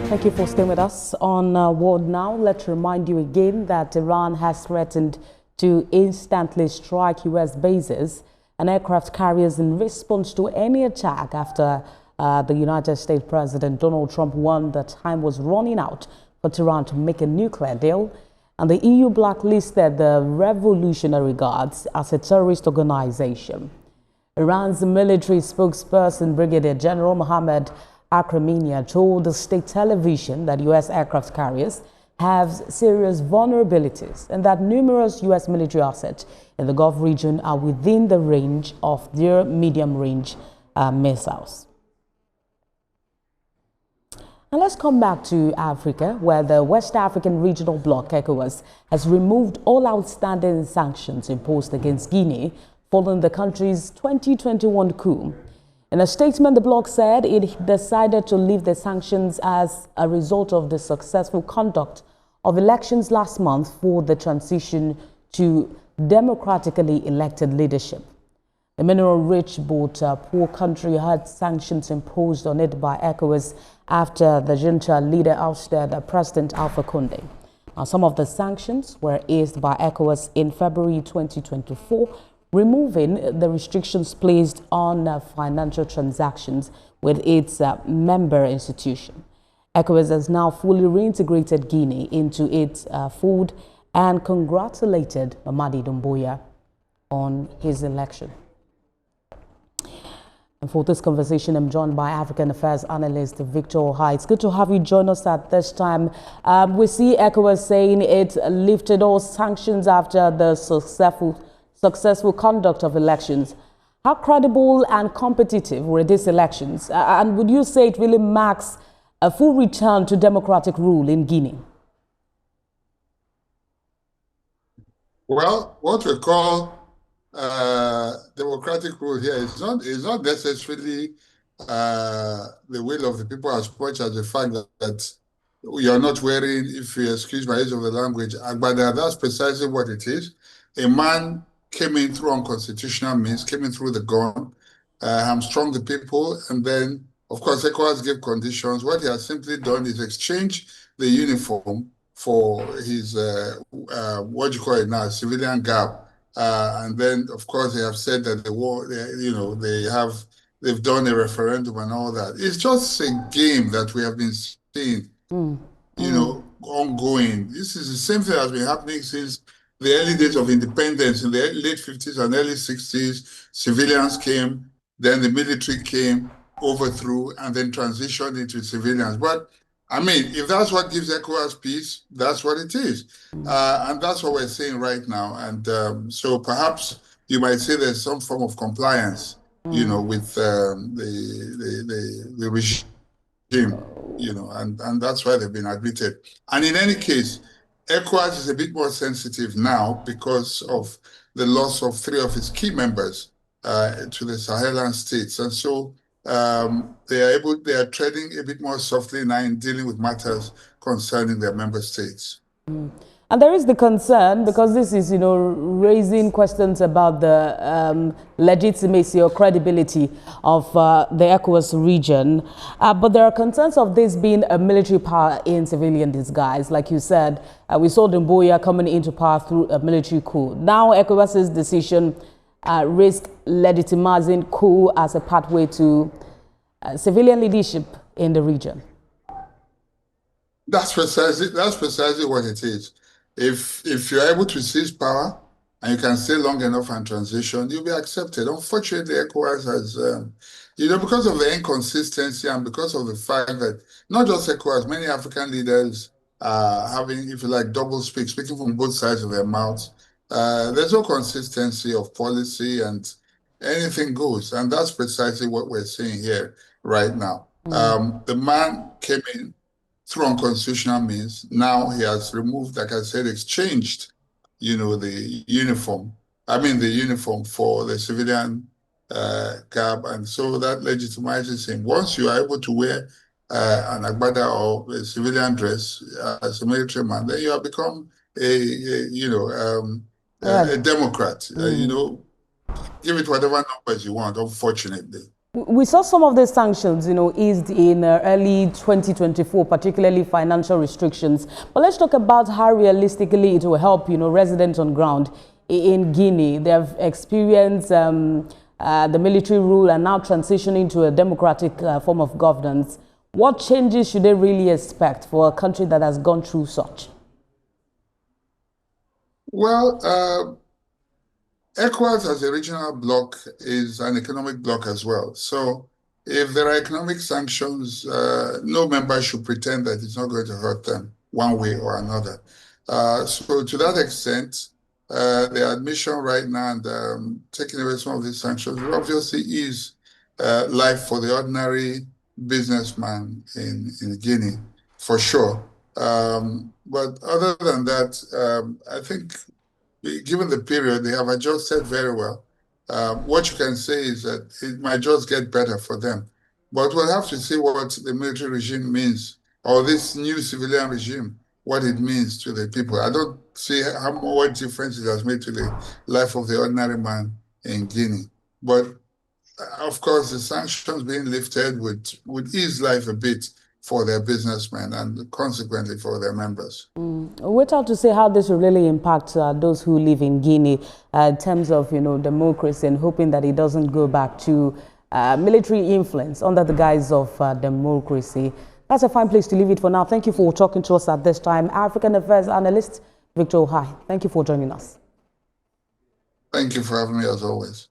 Thank you for staying with us on World Now. Let's remind you again that Iran has threatened to instantly strike U.S. bases and aircraft carriers in response to any attack after the United States President Donald Trump warned that time was running out for Tehran to make a nuclear deal. And the EU blacklisted the Revolutionary Guards as a terrorist organization. Iran's military spokesperson, Brigadier General Mohammed Akramenia, told the state television that U.S. aircraft carriers have serious vulnerabilities and that numerous U.S. military assets in the Gulf region are within the range of their medium-range missiles. And let's come back to Africa, where the West African Regional Bloc, ECOWAS, has removed all outstanding sanctions imposed against Guinea following the country's 2021 coup. In a statement, the bloc said it decided to lift the sanctions as a result of the successful conduct of elections last month for the transition to democratically elected leadership. The mineral-rich but poor country had sanctions imposed on it by ECOWAS after the junta leader ousted President Alpha Conde. Now, some of the sanctions were eased by ECOWAS in February 2024, removing the restrictions placed on financial transactions with its member institution. ECOWAS has now fully reintegrated Guinea into its fold and congratulated Mamadi Doumbouya on his election. And for this conversation, I'm joined by African Affairs analyst Victor Oha. It's good to have you join us at this time. We see ECOWAS saying it lifted all sanctions after the successful conduct of elections. How credible and competitive were these elections? And would you say it really marks a full return to democratic rule in Guinea? Well, what we call democratic rule here is not necessarily the will of the people as much as the fact that you're not wearing, if you excuse my use of the language, agbada. That's precisely what it is. A man came in through unconstitutional means, came in through the gun, hamstrung the people, and then, of course, ECOWAS gave conditions. What he has simply done is exchange the uniform for his, what you call it now, civilian garb. And then, of course, they have said that the war, they've done a referendum and all that. It's just a game that we have been seeing, ongoing. This is the same thing that's been happening since the early days of independence. In the late 50s and early 60s, civilians came, then the military came, overthrew, and then transitioned into civilians. But I mean, if that's what gives ECOWAS peace, that's what it is. And that's what we're saying right now. And so perhaps you might say there's some form of compliance, with the regime, and that's why they've been admitted. And in any case, ECOWAS is a bit more sensitive now because of the loss of 3 of its key members to the Sahelan states. And so they are treading a bit more softly now in dealing with matters concerning their member states. And there is the concern, because this is, raising questions about the legitimacy or credibility of the ECOWAS region. But there are concerns of this being a military power in civilian disguise. Like you said, we saw Doumbouya coming into power through a military coup. Now ECOWAS's decision risks legitimizing coup as a pathway to civilian leadership in the region. That's precisely what it is. If you're able to seize power and you can stay long enough and transition, you'll be accepted. Unfortunately, ECOWAS has, because of the inconsistency and because of the fact that not just ECOWAS, many African leaders are having, if you like, double speaking from both sides of their mouths. There's no consistency of policy and anything goes. And that's precisely what we're seeing here right now. The man came in through unconstitutional means. Now he has removed, like I said, exchanged, the uniform. The uniform for the civilian garb. And so that legitimizes him. Once you are able to wear an agbada or a civilian dress as a military man, then you have become a Democrat. Give it whatever numbers you want, unfortunately. We saw some of the sanctions, eased in early 2024, particularly financial restrictions. But let's talk about how realistically it will help, residents on ground in Guinea. They have experienced the military rule and now transitioning to a democratic form of governance. What changes should they really expect for a country that has gone through such? Well, ECOWAS as a regional bloc is an economic bloc as well. So if there are economic sanctions, no member should pretend that it's not going to hurt them one way or another. So to that extent, the admission right now and taking away some of these sanctions will obviously ease life for the ordinary businessman in Guinea, for sure. But other than that, I think given the period, they have adjusted very well. What you can say is that it might just get better for them. But we'll have to see what the military regime means, or this new civilian regime, what it means to the people. I don't see what difference it has made to the life of the ordinary man in Guinea. But of course, the sanctions being lifted would ease life a bit for their businessmen and consequently for their members. Wait out to see how this will really impact those who live in Guinea in terms of, democracy, and hoping that it doesn't go back to military influence under the guise of democracy. That's a fine place to leave it for now. Thank you for talking to us at this time. African Affairs Analyst Victor Ohai, thank you for joining us. Thank you for having me as always.